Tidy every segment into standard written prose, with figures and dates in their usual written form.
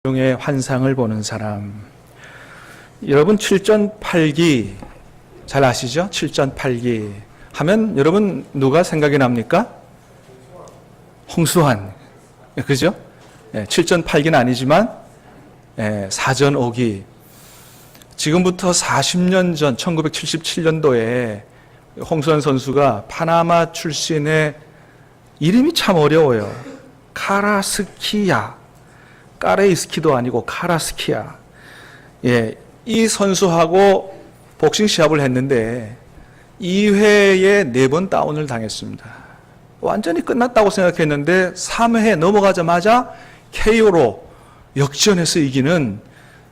중에 환상을 보는 사람. 여러분 7전8기 잘 아시죠? 7전8기 하면 여러분 누가 생각이 납니까? 홍수환. 그죠? 7전8기는 아니지만 4전5기. 지금부터 40년 전 1977년도에 홍수환 선수가 파나마 출신의 이름이 참 어려워요. 카라스키야. 까레이스키도 아니고 카라스키야. 이 선수하고 복싱 시합을 했는데 2회에 4번 다운을 당했습니다. 완전히 끝났다고 생각했는데 3회 넘어가자마자 KO로 역전해서 이기는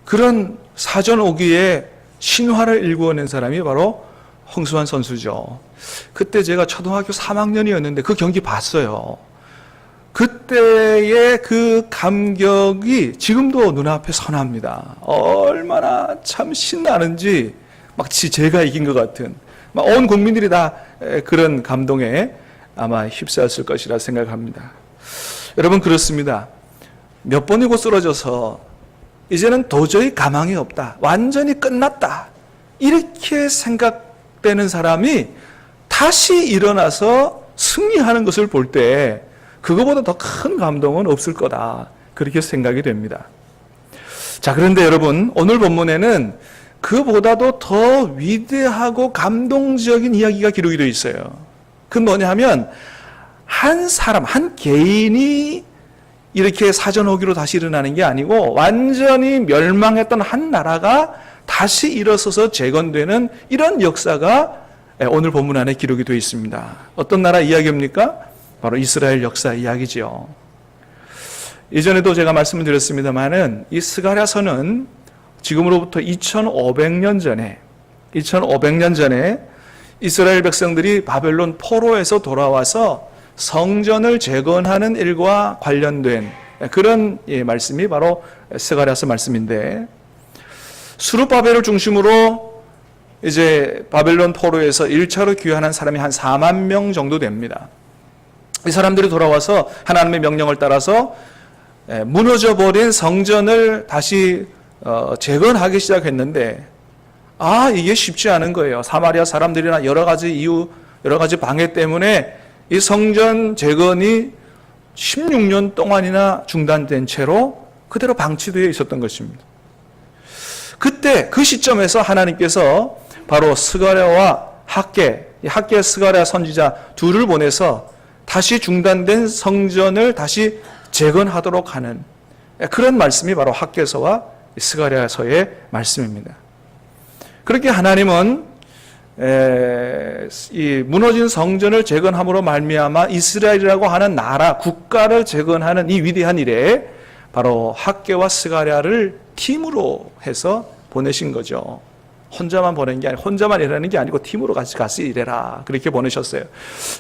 그런 사전 5기의 신화를 일구어낸 사람이 바로 홍수환 선수죠. 그때 제가 초등학교 3학년이었는데 그 경기 봤어요. 그때의 그 감격이 지금도 눈앞에 선합니다. 얼마나 참 신나는지 마치 제가 이긴 것 같은 막 온 국민들이 다 그런 감동에 아마 휩싸였을 것이라 생각합니다. 여러분 그렇습니다. 몇 번이고 쓰러져서 이제는 도저히 가망이 없다. 완전히 끝났다. 이렇게 생각되는 사람이 다시 일어나서 승리하는 것을 볼 때 그거보다 더 큰 감동은 없을 거다. 그렇게 생각이 됩니다. 자, 그런데 여러분, 오늘 본문에는 그보다도 더 위대하고 감동적인 이야기가 기록이 되어 있어요. 그건 뭐냐 하면, 한 사람, 한 개인이 이렇게 사전오기로 다시 일어나는 게 아니고, 완전히 멸망했던 한 나라가 다시 일어서서 재건되는 이런 역사가 오늘 본문 안에 기록이 되어 있습니다. 어떤 나라 이야기입니까? 바로 이스라엘 역사 이야기죠. 이전에도 제가 말씀을 드렸습니다만은 이 스가랴서는 지금으로부터 2500년 전에 이스라엘 백성들이 바벨론 포로에서 돌아와서 성전을 재건하는 일과 관련된 그런 말씀이 바로 스가랴서 말씀인데, 수르바벨을 중심으로 이제 바벨론 포로에서 1차로 귀환한 사람이 한 4만 명 정도 됩니다. 이 사람들이 돌아와서 하나님의 명령을 따라서 무너져버린 성전을 다시 재건하기 시작했는데, 이게 쉽지 않은 거예요. 사마리아 사람들이나 여러 가지 이유, 여러 가지 방해 때문에 이 성전 재건이 16년 동안이나 중단된 채로 그대로 방치되어 있었던 것입니다. 그때 그 시점에서 하나님께서 바로 스가랴와 학개 스가랴 선지자 둘을 보내서 다시 중단된 성전을 다시 재건하도록 하는 그런 말씀이 바로 학개서와 스가랴서의 말씀입니다. 그렇게 하나님은 이 무너진 성전을 재건함으로 말미암아 이스라엘이라고 하는 나라, 국가를 재건하는 이 위대한 일에 바로 학개와 스가랴를 팀으로 해서 보내신 거죠. 혼자만 보낸 게 아니고, 혼자만 일하는 게 아니고 팀으로 같이 가서 일해라. 그렇게 보내셨어요.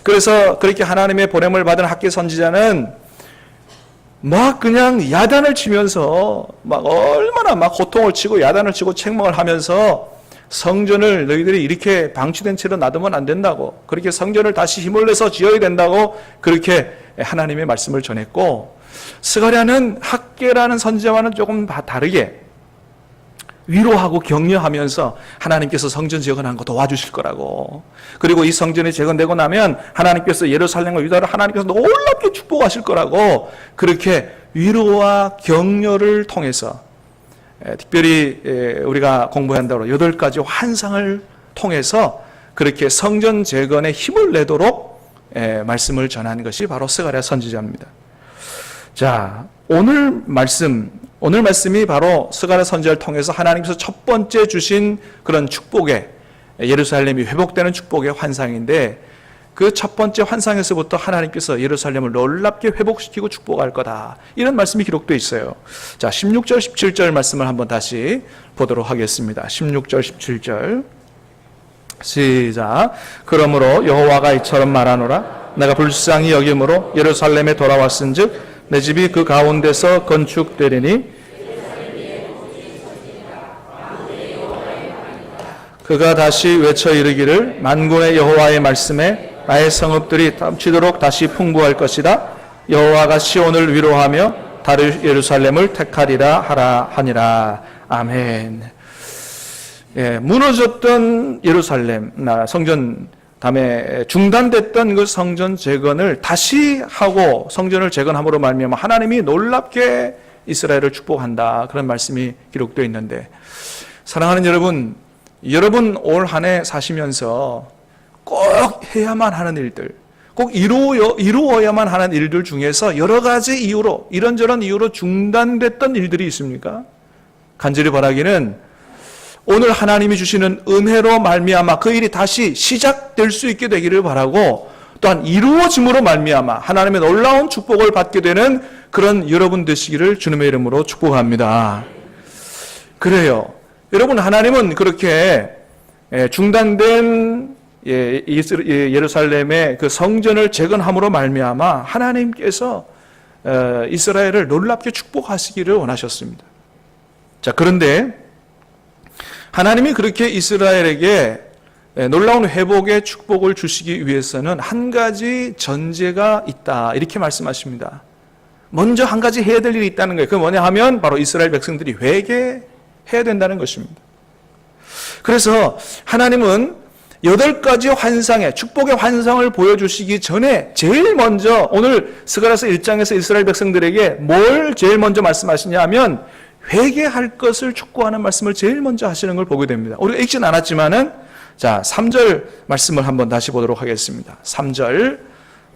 그래서 그렇게 하나님의 보냄을 받은 학개 선지자는 막 그냥 야단을 치면서 막 얼마나 막 고통을 치고 야단을 치고 책망을 하면서 성전을 너희들이 이렇게 방치된 채로 놔두면 안 된다고, 그렇게 성전을 다시 힘을 내서 지어야 된다고 그렇게 하나님의 말씀을 전했고, 스가랴는 학개라는 선지자와는 조금 다르게 위로하고 격려하면서 하나님께서 성전 재건하는 거 도와주실 거라고, 그리고 이 성전이 재건되고 나면 하나님께서 예루살렘과 유다를 하나님께서 놀랍게 축복하실 거라고 그렇게 위로와 격려를 통해서, 특별히 우리가 공부한다고 8가지 환상을 통해서 그렇게 성전 재건에 힘을 내도록 말씀을 전한 것이 바로 스가랴 선지자입니다. 자, 오늘 말씀이 바로 스가랴 선지자를 통해서 하나님께서 첫 번째 주신 그런 축복의, 예루살렘이 회복되는 축복의 환상인데, 그 첫 번째 환상에서부터 하나님께서 예루살렘을 놀랍게 회복시키고 축복할 거다, 이런 말씀이 기록되어 있어요. 자, 16절 17절 말씀을 한번 다시 보도록 하겠습니다. 16절 17절 시작. 그러므로 여호와가 이처럼 말하노라. 내가 불쌍히 여김으로 예루살렘에 돌아왔은즉 내 집이 그 가운데서 건축되리니 그가 다시 외쳐 이르기를 만군의 여호와의 말씀에 나의 성읍들이 넘치도록 다시 풍부할 것이다. 여호와가 시온을 위로하며 다른 예루살렘을 택하리라 하라 하니라. 아멘. 예, 무너졌던 예루살렘 성전, 다음에 중단됐던 그 성전 재건을 다시 하고 성전을 재건함으로 말미암아 하나님이 놀랍게 이스라엘을 축복한다, 그런 말씀이 기록되어 있는데, 사랑하는 여러분, 올 한 해 사시면서 꼭 해야만 하는 일들, 꼭 이루어야만 하는 일들 중에서 여러 가지 이유로, 이런저런 이유로 중단됐던 일들이 있습니까? 간절히 바라기는 오늘 하나님이 주시는 은혜로 말미암아 그 일이 다시 시작될 수 있게 되기를 바라고, 또한 이루어짐으로 말미암아 하나님의 놀라운 축복을 받게 되는 그런 여러분 되시기를 주님의 이름으로 축복합니다. 그래요. 여러분, 하나님은 그렇게 중단된 예루살렘의 그 성전을 재건함으로 말미암아 하나님께서 이스라엘을 놀랍게 축복하시기를 원하셨습니다. 자, 그런데 하나님이 그렇게 이스라엘에게 놀라운 회복의 축복을 주시기 위해서는 한 가지 전제가 있다, 이렇게 말씀하십니다. 먼저 한 가지 해야 될 일이 있다는 거예요. 그게 뭐냐 하면 바로 이스라엘 백성들이 회개해야 된다는 것입니다. 그래서 하나님은 8가지 환상의 축복의 환상을 보여주시기 전에 제일 먼저 오늘 스가랴서 1장에서 이스라엘 백성들에게 뭘 제일 먼저 말씀하시냐 하면 회개할 것을 촉구하는 말씀을 제일 먼저 하시는 걸 보게 됩니다. 우리가 읽진 않았지만은, 자, 3절 말씀을 한번 다시 보도록 하겠습니다. 3절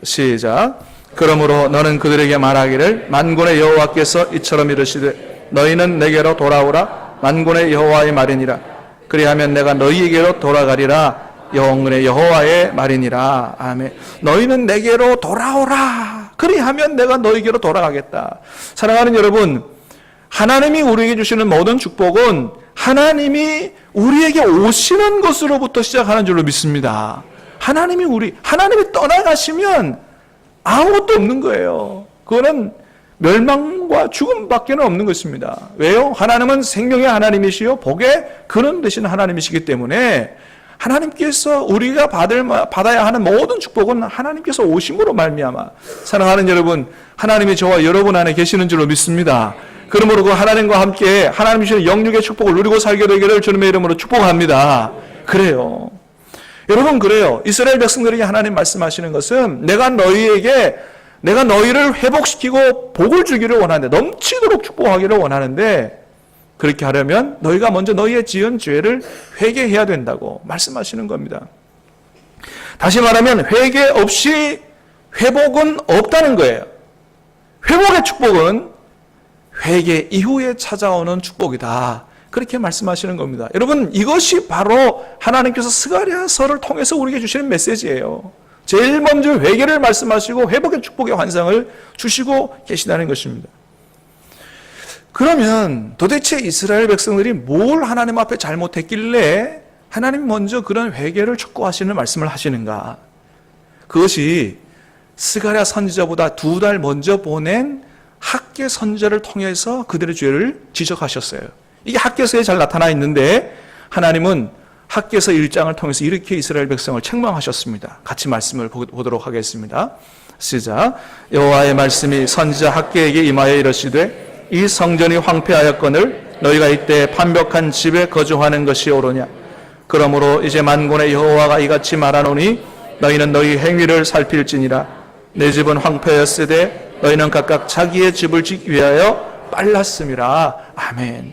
시작. 그러므로 너는 그들에게 말하기를 만군의 여호와께서 이처럼 이르시되 너희는 내게로 돌아오라. 만군의 여호와의 말이니라. 그리하면 내가 너희에게로 돌아가리라. 영원의 여호와의 말이니라. 아멘. 너희는 내게로 돌아오라. 그리하면 내가 너희에게로 돌아가겠다. 사랑하는 여러분, 하나님이 우리에게 주시는 모든 축복은 하나님이 우리에게 오시는 것으로부터 시작하는 줄로 믿습니다. 하나님이 떠나가시면 아무것도 없는 거예요. 그거는 멸망과 죽음밖에 없는 것입니다. 왜요? 하나님은 생명의 하나님이시요 복의 근원 되시는 하나님이시기 때문에 하나님께서 우리가 받아야 하는 모든 축복은 하나님께서 오심으로 말미암아, 사랑하는 여러분, 하나님이 저와 여러분 안에 계시는 줄로 믿습니다. 그러므로 그 하나님과 함께 하나님 주시는 영육의 축복을 누리고 살게 되기를 주님의 이름으로 축복합니다. 그래요. 여러분, 그래요. 이스라엘 백성들에게 하나님 말씀하시는 것은 내가 너희를 회복시키고 복을 주기를 원하는데, 넘치도록 축복하기를 원하는데, 그렇게 하려면 너희가 먼저 너희의 지은 죄를 회개해야 된다고 말씀하시는 겁니다. 다시 말하면 회개 없이 회복은 없다는 거예요. 회복의 축복은 회개 이후에 찾아오는 축복이다, 그렇게 말씀하시는 겁니다. 여러분, 이것이 바로 하나님께서 스가랴서를 통해서 우리에게 주시는 메시지예요. 제일 먼저 회개를 말씀하시고 회복의 축복의 환상을 주시고 계시다는 것입니다. 그러면 도대체 이스라엘 백성들이 뭘 하나님 앞에 잘못했길래 하나님 먼저 그런 회개를 촉구하시는 말씀을 하시는가? 그것이 스가랴 선지자보다 2달 먼저 보낸 학개 선지자를 통해서 그들의 죄를 지적하셨어요. 이게 학개서에 잘 나타나 있는데 하나님은 학개서 1장을 통해서 이렇게 이스라엘 백성을 책망하셨습니다. 같이 말씀을 보도록 하겠습니다. 시작. 여호와의 말씀이 선지자 학개에게 임하여 이르시되 이 성전이 황폐하였거늘 너희가 이때 판벽한 집에 거주하는 것이 옳으냐. 그러므로 이제 만군의 여호와가 이같이 말하노니 너희는 너희 행위를 살필지니라. 내 집은 황폐하였으되 너희는 각각 자기의 집을 짓기 위하여 빨랐음이라. 아멘.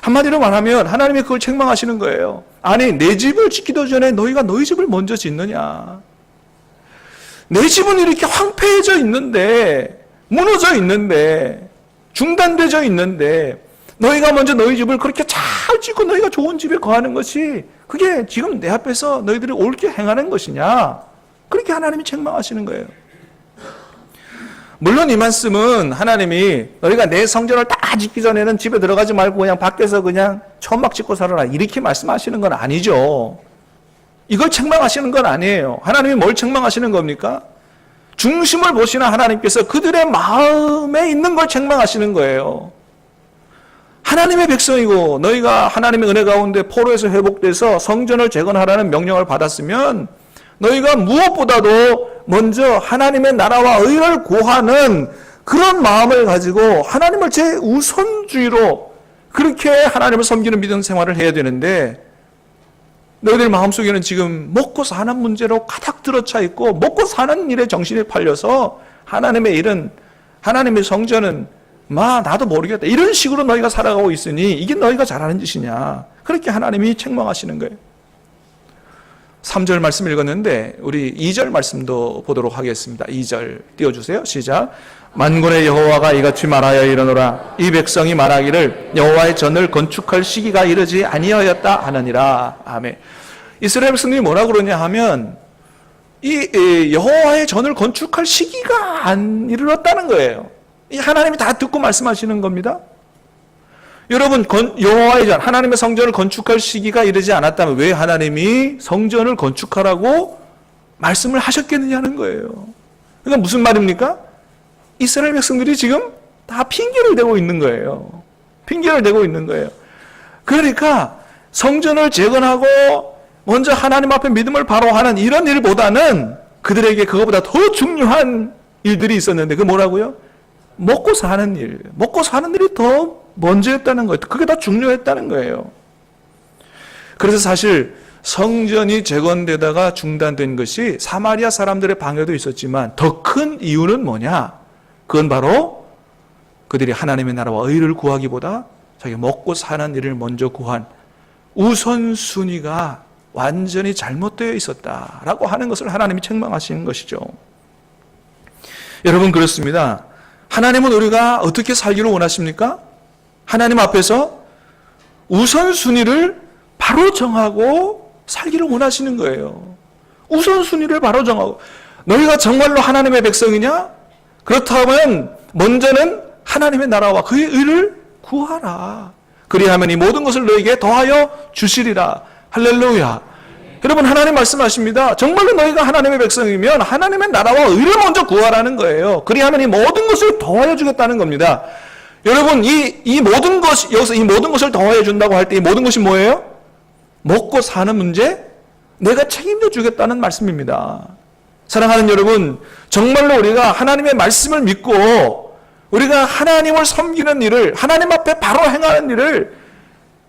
한마디로 말하면 하나님이 그걸 책망하시는 거예요. 아니, 내 집을 짓기도 전에 너희가 너희 집을 먼저 짓느냐. 내 집은 이렇게 황폐해져 있는데, 무너져 있는데, 중단되어 있는데 너희가 먼저 너희 집을 그렇게 잘 짓고 너희가 좋은 집에 거하는 것이 그게 지금 내 앞에서 너희들이 옳게 행하는 것이냐, 그렇게 하나님이 책망하시는 거예요. 물론 이 말씀은 하나님이 너희가 내 성전을 다 짓기 전에는 집에 들어가지 말고 그냥 밖에서 그냥 천막 짓고 살아라, 이렇게 말씀하시는 건 아니죠. 이걸 책망하시는 건 아니에요. 하나님이 뭘 책망하시는 겁니까? 중심을 보시는 하나님께서 그들의 마음에 있는 걸 책망하시는 거예요. 하나님의 백성이고 너희가 하나님의 은혜 가운데 포로에서 회복돼서 성전을 재건하라는 명령을 받았으면 너희가 무엇보다도 먼저 하나님의 나라와 의를 구하는 그런 마음을 가지고 하나님을 제 우선주의로 그렇게 하나님을 섬기는 믿음 생활을 해야 되는데, 너희들 마음속에는 지금 먹고 사는 문제로 가득 들어차 있고 먹고 사는 일에 정신이 팔려서 하나님의 일은, 하나님의 성전은 나도 모르겠다, 이런 식으로 너희가 살아가고 있으니 이게 너희가 잘하는 짓이냐, 그렇게 하나님이 책망하시는 거예요. 3절 말씀 읽었는데 우리 2절 말씀도 보도록 하겠습니다. 2절 띄워주세요. 시작. 만군의 여호와가 이같이 말하여 이르노라. 이 백성이 말하기를 여호와의 전을 건축할 시기가 이르지 아니하였다 하느니라. 아멘. 이스라엘 백성들이 뭐라 그러냐 하면 이 여호와의 전을 건축할 시기가 안 이르렀다는 거예요. 이 하나님이 다 듣고 말씀하시는 겁니다. 여러분, 여호와의 전, 하나님의 성전을 건축할 시기가 이르지 않았다면 왜 하나님이 성전을 건축하라고 말씀을 하셨겠느냐는 거예요. 그러니까 무슨 말입니까? 이스라엘 백성들이 지금 다 핑계를 대고 있는 거예요. 핑계를 대고 있는 거예요. 그러니까 성전을 재건하고 먼저 하나님 앞에 믿음을 바로 하는 이런 일보다는 그들에게 그거보다 더 중요한 일들이 있었는데, 그 뭐라고요? 먹고 사는 일. 먹고 사는 일이 더 먼저였다는 거예요. 그게 더 중요했다는 거예요. 그래서 사실 성전이 재건되다가 중단된 것이 사마리아 사람들의 방해도 있었지만 더 큰 이유는 뭐냐? 그건 바로 그들이 하나님의 나라와 의를 구하기보다 자기 먹고 사는 일을 먼저 구한 우선순위가 완전히 잘못되어 있었다라고 하는 것을 하나님이 책망하시는 것이죠. 여러분, 그렇습니다. 하나님은 우리가 어떻게 살기를 원하십니까? 하나님 앞에서 우선순위를 바로 정하고 살기를 원하시는 거예요. 우선순위를 바로 정하고. 너희가 정말로 하나님의 백성이냐? 그렇다면 먼저는 하나님의 나라와 그의 의를 구하라. 그리하면 이 모든 것을 너희에게 더하여 주시리라. 할렐루야. 여러분, 하나님 말씀하십니다. 정말로 너희가 하나님의 백성이면 하나님의 나라와 의를 먼저 구하라는 거예요. 그리하면 이 모든 것을 더하여 주겠다는 겁니다. 여러분, 이 모든 것이, 여기서 이 모든 것을 더하여 준다고 할 때 이 모든 것이 뭐예요? 먹고 사는 문제? 내가 책임져 주겠다는 말씀입니다. 사랑하는 여러분, 정말로 우리가 하나님의 말씀을 믿고 우리가 하나님을 섬기는 일을, 하나님 앞에 바로 행하는 일을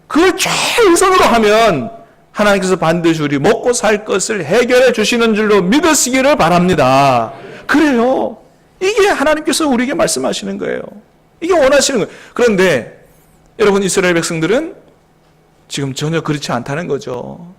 그걸 최우선으로 하면 하나님께서 반드시 우리 먹고 살 것을 해결해 주시는 줄로 믿으시기를 바랍니다. 그래요. 이게 하나님께서 우리에게 말씀하시는 거예요. 이게 원하시는 거예요. 그런데 여러분, 이스라엘 백성들은 지금 전혀 그렇지 않다는 거죠.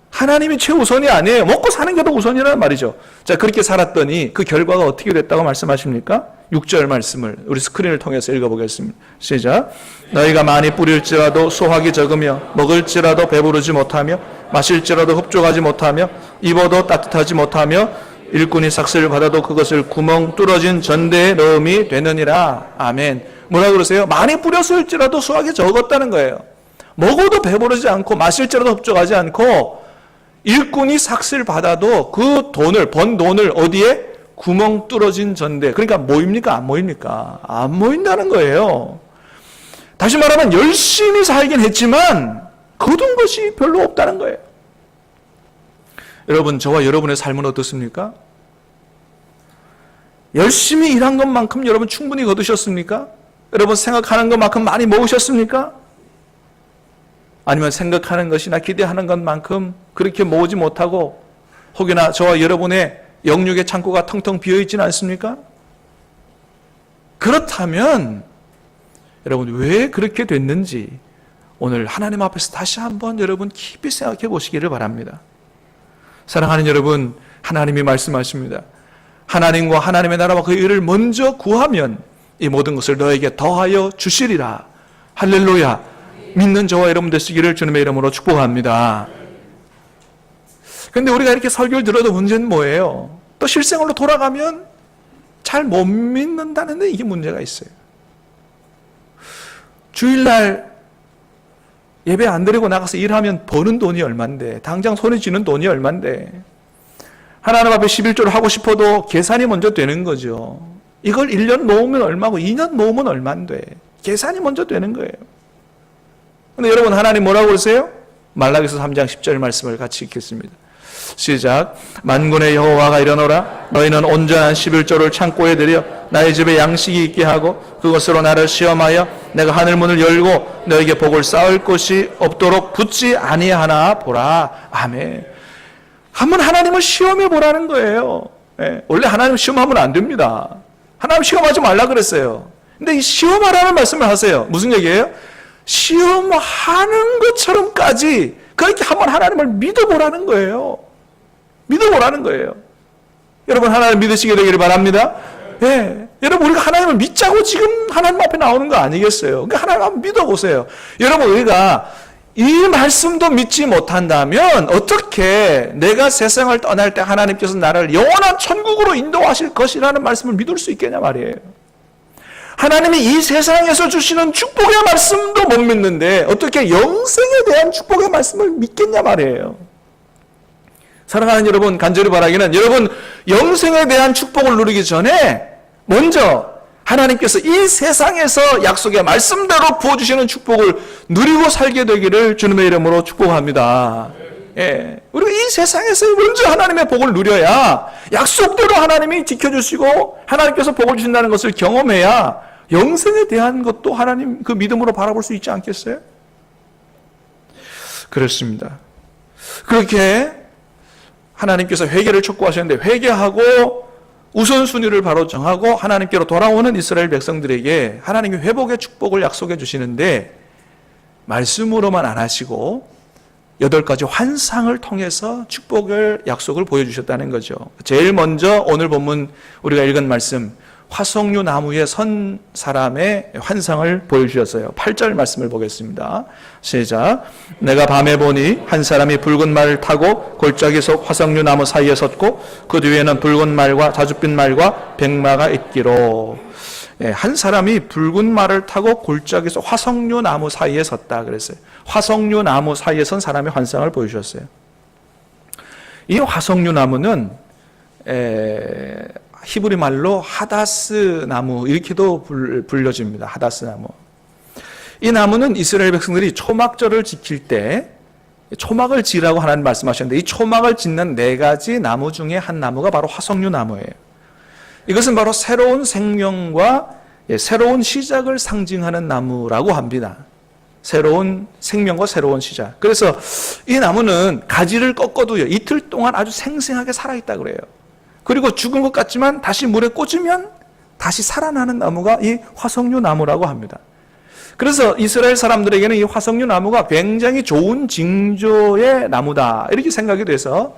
하나님이 최우선이 아니에요. 먹고 사는 게 더 우선이라는 말이죠. 자, 그렇게 살았더니 그 결과가 어떻게 됐다고 말씀하십니까? 6절 말씀을 우리 스크린을 통해서 읽어보겠습니다. 시작. 너희가 많이 뿌릴지라도 수확이 적으며 먹을지라도 배부르지 못하며 마실지라도 흡족하지 못하며 입어도 따뜻하지 못하며 일꾼이 삭슬을 받아도 그것을 구멍 뚫어진 전대에 넣음이 되느니라. 아멘. 뭐라 그러세요? 많이 뿌렸을지라도 수확이 적었다는 거예요. 먹어도 배부르지 않고 마실지라도 흡족하지 않고 일꾼이 삭슬 받아도 그 돈을, 번 돈을 어디에? 구멍 뚫어진 전대. 그러니까 모입니까? 안 모입니까? 안 모인다는 거예요. 다시 말하면 열심히 살긴 했지만 거둔 것이 별로 없다는 거예요. 여러분, 저와 여러분의 삶은 어떻습니까? 열심히 일한 것만큼 여러분 충분히 거두셨습니까? 여러분 생각하는 것만큼 많이 모으셨습니까? 아니면 생각하는 것이나 기대하는 것만큼 그렇게 모으지 못하고 혹여나 저와 여러분의 영육의 창고가 텅텅 비어있지는 않습니까? 그렇다면 여러분 왜 그렇게 됐는지 오늘 하나님 앞에서 다시 한번 여러분 깊이 생각해 보시기를 바랍니다. 사랑하는 여러분, 하나님이 말씀하십니다. 하나님과 하나님의 나라와 그의 의를 먼저 구하면 이 모든 것을 너에게 더하여 주시리라. 할렐루야. 믿는 저와 여러분 되시기를 주님의 이름으로 축복합니다. 그런데 우리가 이렇게 설교를 들어도 문제는 뭐예요? 또 실생활로 돌아가면 잘 못 믿는다는데 이게 문제가 있어요. 주일날 예배 안 드리고 나가서 일하면 버는 돈이 얼만데, 당장 손에 쥐는 돈이 얼만데, 하나님 앞에 11조를 하고 싶어도 계산이 먼저 되는 거죠. 이걸 1년 모으면 얼마고 2년 모으면 얼만데 계산이 먼저 되는 거예요. 근데 여러분, 하나님 뭐라고 그러세요? 말라기서 3장 10절 말씀을 같이 읽겠습니다. 시작. 만군의 여호와가 이르노라. 너희는 온전한 11조를 창고에 들여 나의 집에 양식이 있게 하고 그것으로 나를 시험하여 내가 하늘 문을 열고 너에게 복을 쌓을 곳이 없도록 붙지 아니하나 보라. 아멘. 한번 하나님을 시험해 보라는 거예요. 예, 원래 하나님 시험하면 안 됩니다. 하나님 시험하지 말라 그랬어요. 근데 이 시험하라는 말씀을 하세요. 무슨 얘기예요? 시험하는 것처럼까지 그렇게 한번 하나님을 믿어보라는 거예요. 믿어보라는 거예요. 여러분 하나님 믿으시게 되기를 바랍니다. 예, 여러분 우리가 하나님을 믿자고 지금 하나님 앞에 나오는 거 아니겠어요? 그러니까 하나님 한번 믿어보세요. 여러분 우리가 이 말씀도 믿지 못한다면 어떻게 내가 세상을 떠날 때 하나님께서 나를 영원한 천국으로 인도하실 것이라는 말씀을 믿을 수 있겠냐 말이에요. 하나님이 이 세상에서 주시는 축복의 말씀도 못 믿는데 어떻게 영생에 대한 축복의 말씀을 믿겠냐 말이에요. 사랑하는 여러분, 간절히 바라기는 여러분 영생에 대한 축복을 누리기 전에 먼저 하나님께서 이 세상에서 약속의 말씀대로 부어주시는 축복을 누리고 살게 되기를 주님의 이름으로 축복합니다. 예, 우리가 이 세상에서 먼저 하나님의 복을 누려야 약속대로 하나님이 지켜주시고 하나님께서 복을 주신다는 것을 경험해야 영생에 대한 것도 하나님 그 믿음으로 바라볼 수 있지 않겠어요? 그렇습니다. 그렇게 하나님께서 회개를 촉구하셨는데 회개하고 우선순위를 바로 정하고 하나님께로 돌아오는 이스라엘 백성들에게 하나님의 회복의 축복을 약속해 주시는데 말씀으로만 안 하시고 8가지 환상을 통해서 축복을 약속을 보여주셨다는 거죠. 제일 먼저 오늘 본문 우리가 읽은 말씀 화석류 나무에 선 사람의 환상을 보여주셨어요. 8절 말씀을 보겠습니다. 시작. 내가 밤에 보니 한 사람이 붉은 말을 타고 골짜기 속 화석류 나무 사이에 섰고 그 뒤에는 붉은 말과 자줏빛 말과 백마가 있기로. 예, 한 사람이 붉은 말을 타고 골짜기 속 화석류 나무 사이에 섰다 그랬어요. 화석류 나무 사이에 선 사람의 환상을 보여주셨어요. 이 화석류 나무는 히브리 말로 하다스 나무 이렇게도 불려집니다. 하다스 나무. 이 나무는 이스라엘 백성들이 초막절을 지킬 때 초막을 지으라고 하나님 말씀하셨는데 이 초막을 짓는 4가지 나무 중에 한 나무가 바로 화석류 나무예요. 이것은 바로 새로운 생명과 새로운 시작을 상징하는 나무라고 합니다. 새로운 생명과 새로운 시작. 그래서 이 나무는 가지를 꺾어도요 이틀 동안 아주 생생하게 살아있다 그래요. 그리고 죽은 것 같지만 다시 물에 꽂으면 다시 살아나는 나무가 이 화석류 나무라고 합니다. 그래서 이스라엘 사람들에게는 이 화석류 나무가 굉장히 좋은 징조의 나무다 이렇게 생각이 돼서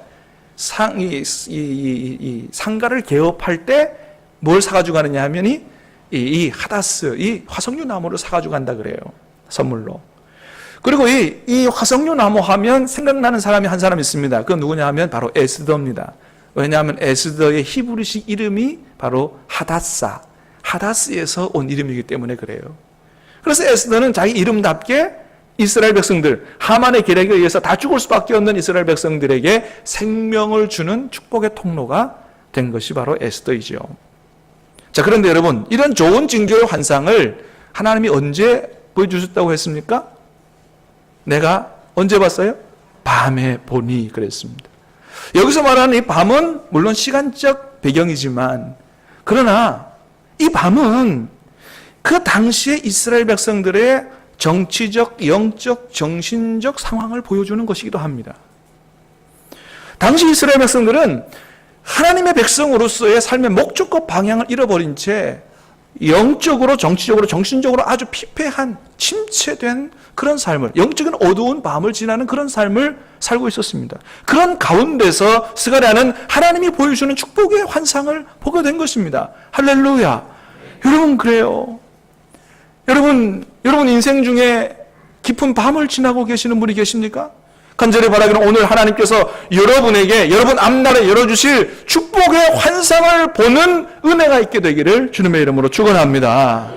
상가를 개업할 때 뭘 사가지고 가느냐 하면 이 하다스, 이 화석류 나무를 사가지고 간다 그래요. 선물로. 그리고 이 화석류 나무 하면 생각나는 사람이 한 사람 있습니다. 그건 누구냐 하면 바로 에스더입니다. 왜냐하면 에스더의 히브리식 이름이 바로 하다사, 하다스에서 온 이름이기 때문에 그래요. 그래서 에스더는 자기 이름답게 이스라엘 백성들, 하만의 계략에 의해서 다 죽을 수밖에 없는 이스라엘 백성들에게 생명을 주는 축복의 통로가 된 것이 바로 에스더이죠. 자, 그런데 여러분, 이런 좋은 징조의 환상을 하나님이 언제 보여주셨다고 했습니까? 내가 언제 봤어요? 밤에 보니 그랬습니다. 여기서 말하는 이 밤은 물론 시간적 배경이지만 그러나 이 밤은 그 당시에 이스라엘 백성들의 정치적, 영적, 정신적 상황을 보여주는 것이기도 합니다. 당시 이스라엘 백성들은 하나님의 백성으로서의 삶의 목적과 방향을 잃어버린 채 영적으로, 정치적으로, 정신적으로 아주 피폐한, 침체된 그런 삶을, 영적인 어두운 밤을 지나는 그런 삶을 살고 있었습니다. 그런 가운데서 스가랴는 하나님이 보여주는 축복의 환상을 보게 된 것입니다. 할렐루야. 여러분 그래요. 여러분 인생 중에 깊은 밤을 지나고 계시는 분이 계십니까? 간절히 바라기는 오늘 하나님께서 여러분에게 여러분 앞날에 열어주실 축복의 환상을 보는 은혜가 있게 되기를 주님의 이름으로 축원합니다.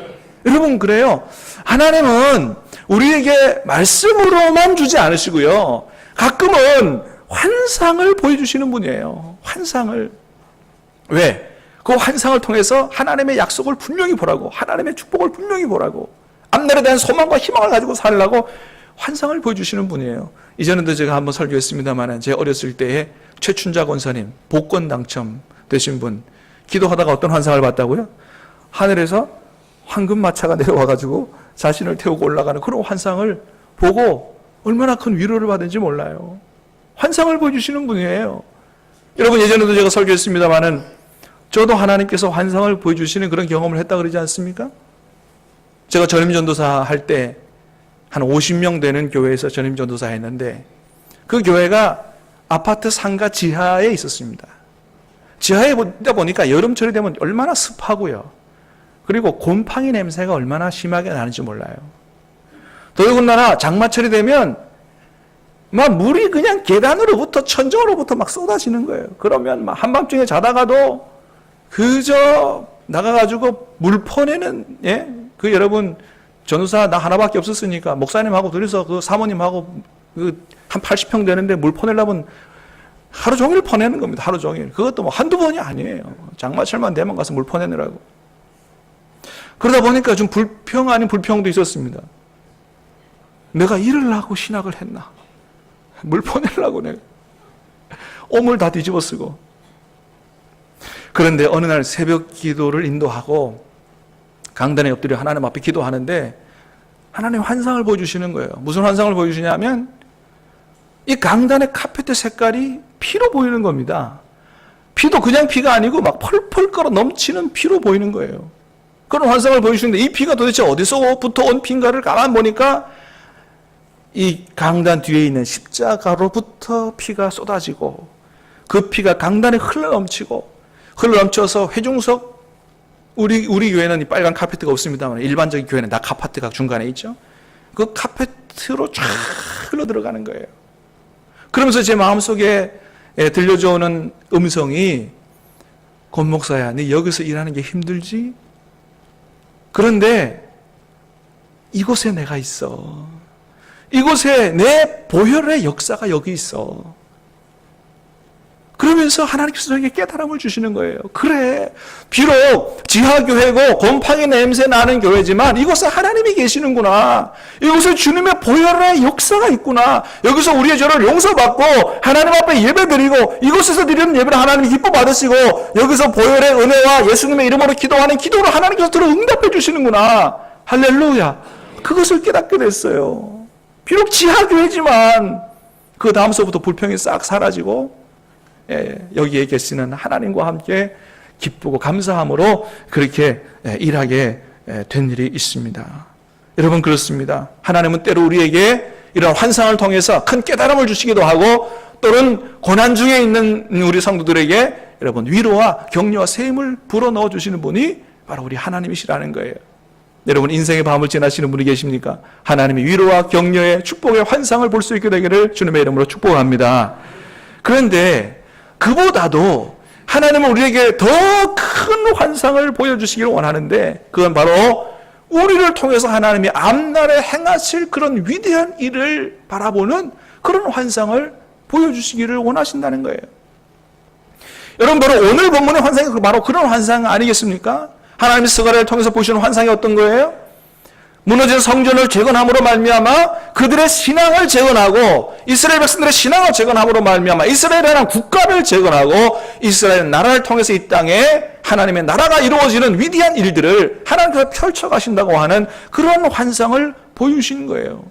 여러분 그래요. 하나님은 우리에게 말씀으로만 주지 않으시고요. 가끔은 환상을 보여주시는 분이에요. 환상을. 왜? 그 환상을 통해서 하나님의 약속을 분명히 보라고, 하나님의 축복을 분명히 보라고, 앞날에 대한 소망과 희망을 가지고 살라고 환상을 보여주시는 분이에요. 이전에도 제가 한번 설교했습니다만 제 어렸을 때에 최춘자 권사님 복권 당첨 되신 분 기도하다가 어떤 환상을 봤다고요? 하늘에서 황금마차가 내려와가지고 자신을 태우고 올라가는 그런 환상을 보고 얼마나 큰 위로를 받은지 몰라요. 환상을 보여주시는 분이에요. 여러분 예전에도 제가 설교했습니다마는 저도 하나님께서 환상을 보여주시는 그런 경험을 했다 그러지 않습니까? 제가 전임전도사 할 때 한 50명 되는 교회에서 전임전도사 했는데 그 교회가 아파트 상가 지하에 있었습니다. 지하에 있다 보니까 여름철이 되면 얼마나 습하고요. 그리고 곰팡이 냄새가 얼마나 심하게 나는지 몰라요. 더군다나 장마철이 되면 막 물이 그냥 계단으로부터 천정으로부터 막 쏟아지는 거예요. 그러면 막 한밤중에 자다가도 그저 나가가지고 물 퍼내는 그 여러분 전도사 나 하나밖에 없었으니까 목사님하고 둘이서 그 사모님하고 그 한 80평 되는데 물 퍼내려면 하루 종일 퍼내는 겁니다. 하루 종일. 그것도 뭐 한두 번이 아니에요. 장마철만 되면 가서 물 퍼내느라고. 그러다 보니까 좀 불평 아닌 불평도 있었습니다. 내가 일을 하고 신학을 했나? 물 퍼내려고 내가 오물 다 뒤집어 쓰고. 그런데 어느 날 새벽 기도를 인도하고 강단에 엎드려 하나님 앞에 기도하는데 하나님 환상을 보여주시는 거예요. 무슨 환상을 보여주시냐면 이 강단의 카페트 색깔이 피로 보이는 겁니다. 피도 그냥 피가 아니고 막 펄펄 끓어 넘치는 피로 보이는 거예요. 그런 환상을 보여주시는데 이 피가 도대체 어디서부터 온 피인가를 가만 보니까 이 강단 뒤에 있는 십자가로부터 피가 쏟아지고 그 피가 강단에 흘러넘치고 흘러넘쳐서 회중석 우리 교회는 이 빨간 카페트가 없습니다만 일반적인 교회는 다 카페트가 중간에 있죠. 그 카페트로 쫙 흘러 들어가는 거예요. 그러면서 제 마음속에 들려져 오는 음성이 권 목사야, 네 여기서 일하는 게 힘들지? 그런데 이곳에 내가 있어. 이곳에 내 보혈의 역사가 여기 있어. 그러면서 하나님께서 저에게 깨달음을 주시는 거예요. 그래, 비록 지하교회고 곰팡이 냄새 나는 교회지만 이곳에 하나님이 계시는구나. 이곳에 주님의 보혈의 역사가 있구나. 여기서 우리의 죄를 용서받고 하나님 앞에 예배드리고 이곳에서 드리는 예배를 하나님이 기뻐 받으시고 여기서 보혈의 은혜와 예수님의 이름으로 기도하는 기도를 하나님께서 들어 응답해 주시는구나. 할렐루야. 그것을 깨닫게 됐어요. 비록 지하교회지만 그 다음서부터 불평이 싹 사라지고 여기에 계시는 하나님과 함께 기쁘고 감사함으로 그렇게 일하게 된 일이 있습니다. 여러분 그렇습니다. 하나님은 때로 우리에게 이런 환상을 통해서 큰 깨달음을 주시기도 하고 또는 고난 중에 있는 우리 성도들에게 여러분 위로와 격려와 세임을 불어넣어 주시는 분이 바로 우리 하나님이시라는 거예요. 여러분 인생의 밤을 지나시는 분이 계십니까? 하나님이 위로와 격려의 축복의 환상을 볼 수 있게 되기를 주님의 이름으로 축복합니다. 그런데 그보다도 하나님은 우리에게 더 큰 환상을 보여주시기를 원하는데 그건 바로 우리를 통해서 하나님이 앞날에 행하실 그런 위대한 일을 바라보는 그런 환상을 보여주시기를 원하신다는 거예요. 여러분 바로 오늘 본문의 환상이 바로 그런 환상 아니겠습니까? 하나님이 스가랴를 통해서 보시는 환상이 어떤 거예요? 무너진 성전을 재건함으로 말미암아 그들의 신앙을 재건하고 이스라엘 백성들의 신앙을 재건함으로 말미암아 이스라엘이라는 국가를 재건하고 이스라엘 나라를 통해서 이 땅에 하나님의 나라가 이루어지는 위대한 일들을 하나님께서 펼쳐가신다고 하는 그런 환상을 보여주시는 거예요.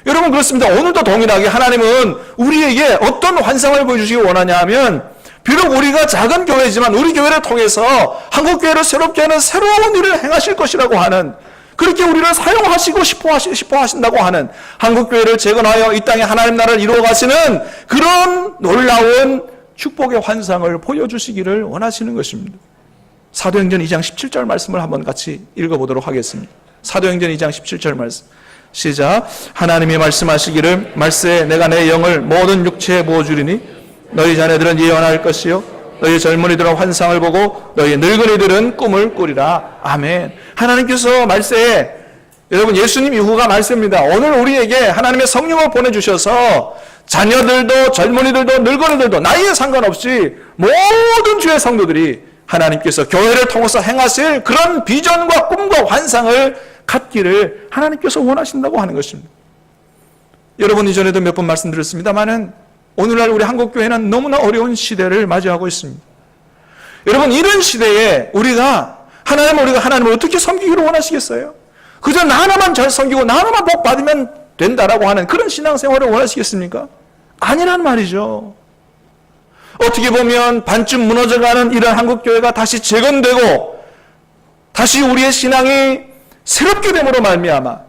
여러분 그렇습니다. 오늘도 동일하게 하나님은 우리에게 어떤 환상을 보여주시기 원하냐 하면 비록 우리가 작은 교회지만 우리 교회를 통해서 한국교회를 새롭게 하는 새로운 일을 행하실 것이라고 하는 그렇게 우리를 사용하시고 싶어 하신다고 하는 한국교회를 재건하여 이 땅에 하나님 나라를 이루어 가시는 그런 놀라운 축복의 환상을 보여주시기를 원하시는 것입니다. 사도행전 2장 17절 말씀을 한번 같이 읽어보도록 하겠습니다. 사도행전 2장 17절 말씀 시작. 하나님이 말씀하시기를 말세에 내가 내 영을 모든 육체에 부어주리니 너희 자녀들은 예언할 것이요 너희 젊은이들은 환상을 보고 너희 늙은이들은 꿈을 꾸리라. 아멘. 하나님께서 말세에 여러분 예수님 이후가 말세입니다. 오늘 우리에게 하나님의 성령을 보내주셔서 자녀들도 젊은이들도 늙은이들도 나이에 상관없이 모든 주의 성도들이 하나님께서 교회를 통해서 행하실 그런 비전과 꿈과 환상을 갖기를 하나님께서 원하신다고 하는 것입니다. 여러분 이전에도 몇 번 말씀드렸습니다만은 오늘날 우리 한국교회는 너무나 어려운 시대를 맞이하고 있습니다. 여러분 이런 시대에 우리가 하나님을 어떻게 섬기기를 원하시겠어요? 그저 나 하나만 잘 섬기고 나 하나만 복 받으면 된다라고 하는 그런 신앙생활을 원하시겠습니까? 아니란 말이죠. 어떻게 보면 반쯤 무너져가는 이런 한국교회가 다시 재건되고 다시 우리의 신앙이 새롭게 됨으로 말미암아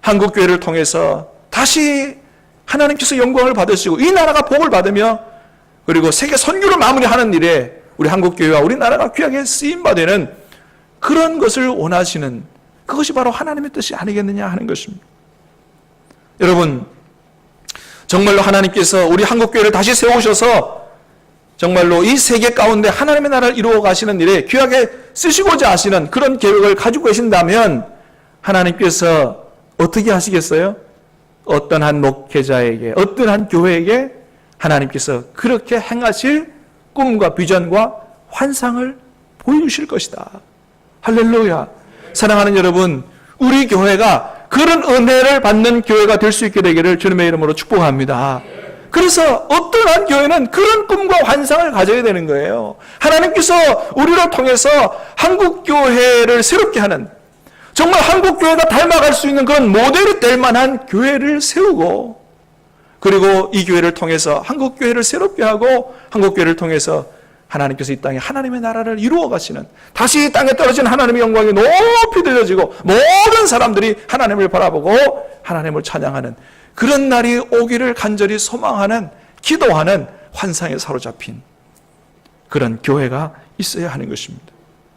한국교회를 통해서 다시 하나님께서 영광을 받으시고 이 나라가 복을 받으며 그리고 세계 선교를 마무리하는 일에 우리 한국교회와 우리나라가 귀하게 쓰임받는 그런 것을 원하시는 그것이 바로 하나님의 뜻이 아니겠느냐 하는 것입니다. 여러분 정말로 하나님께서 우리 한국교회를 다시 세우셔서 정말로 이 세계 가운데 하나님의 나라를 이루어 가시는 일에 귀하게 쓰시고자 하시는 그런 계획을 가지고 계신다면 하나님께서 어떻게 하시겠어요? 어떤 한 목회자에게 어떤 한 교회에게 하나님께서 그렇게 행하실 꿈과 비전과 환상을 보여주실 것이다. 할렐루야. 사랑하는 여러분, 우리 교회가 그런 은혜를 받는 교회가 될 수 있게 되기를 주님의 이름으로 축복합니다. 그래서 어떤 한 교회는 그런 꿈과 환상을 가져야 되는 거예요. 하나님께서 우리를 통해서 한국교회를 새롭게 하는 정말 한국교회가 닮아갈 수 있는 그런 모델이 될 만한 교회를 세우고 그리고 이 교회를 통해서 한국교회를 새롭게 하고 한국교회를 통해서 하나님께서 이 땅에 하나님의 나라를 이루어 가시는 다시 이 땅에 떨어진 하나님의 영광이 높이 들려지고 모든 사람들이 하나님을 바라보고 하나님을 찬양하는 그런 날이 오기를 간절히 소망하는 기도하는 환상에 사로잡힌 그런 교회가 있어야 하는 것입니다.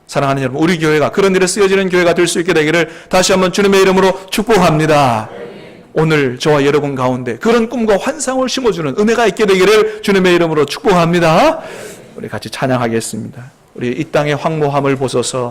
사랑하는 여러분, 우리 교회가 그런 일에 쓰여지는 교회가 될 수 있게 되기를 다시 한번 주님의 이름으로 축복합니다. 오늘 저와 여러분 가운데 그런 꿈과 환상을 심어주는 은혜가 있게 되기를 주님의 이름으로 축복합니다. 우리 같이 찬양하겠습니다. 우리 이 땅의 황무함을 보소서.